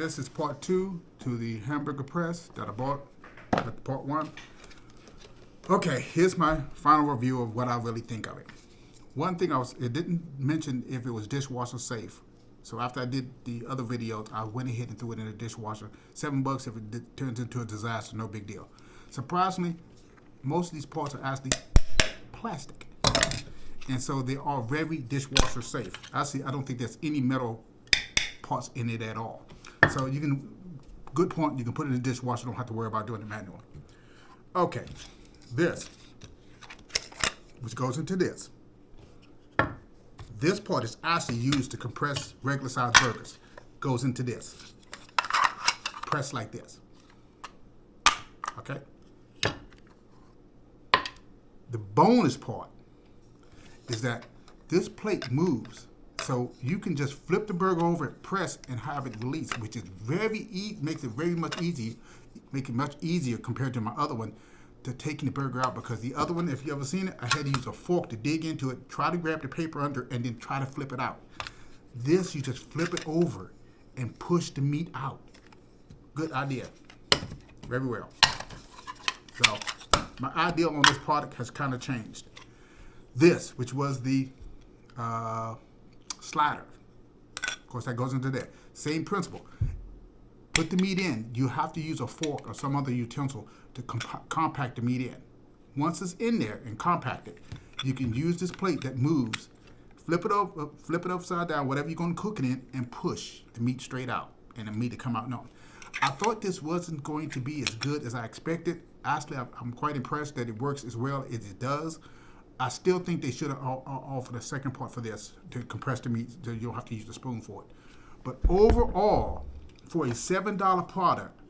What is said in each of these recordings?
this is part 2 to the hamburger press that I bought at part 1. Okay, here's my final review of what I really think of it. One thing it didn't mention if it was dishwasher safe. So after I did the other videos, I went ahead and threw it in the dishwasher. $7 if it turns into a disaster, no big deal. Surprisingly, most of these parts are actually plastic. And so they are very dishwasher safe. I don't think there's any metal parts in it at all. So you can, good point, you can put it in the dishwasher, don't have to worry about doing it manually. Okay, this, which goes into this. This part is actually used to compress regular size burgers. Goes into this. Press like this. Okay? The bonus part is that this plate moves. So you can just flip the burger over, press, and have it release, which is very easy, makes it very much easier, make it much easier compared to my other one, to taking the burger out, because the other one, if you ever seen it, I had to use a fork to dig into it, try to grab the paper under, and then try to flip it out. This, you just flip it over and push the meat out. Good idea. Very well. So, my idea on this product has kind of changed. This, which was the slider. Of course, that goes into there. Same principle. Put the meat in. You have to use a fork or some other utensil to compact the meat in. Once it's in there and compacted, you can use this plate that moves, flip it upside down, whatever you're going to cook it in, and push the meat straight out, and the meat to come out. No, I thought this wasn't going to be as good as I expected. Actually, I'm quite impressed that it works as well as it does. I still think they should have offered a second part for this to compress the meat, so you don't have to use a spoon for it. But overall, for a $7 product,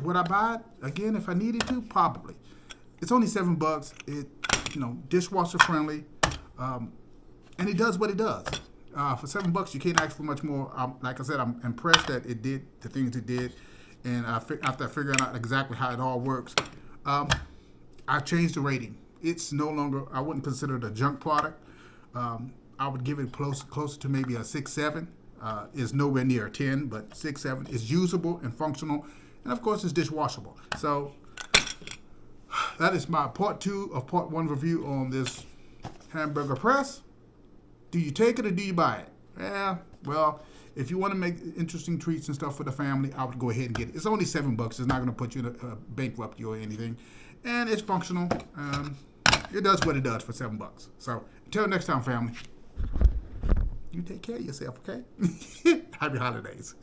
would I buy it again if I needed to? Probably. It's only $7. It, dishwasher friendly, and it does what it does. For $7, you can't ask for much more. Like I said, I'm impressed that it did the things it did, and after figuring out exactly how it all works, I changed the rating. It's no longer, I wouldn't consider it a junk product. I would give it closer to maybe a 6-7. Is nowhere near a 10, but 6-7 is usable and functional, and of course it's dishwashable. So that is my part 2 of part 1 review on this hamburger press. Do you take it or do you buy it? Yeah, well, if you want to make interesting treats and stuff for the family, I would go ahead and get it. It's only $7. It's not going to put you bankrupt you or anything, and it's functional. It does what it does for $7. So until next time, family. You take care of yourself, okay? Happy holidays.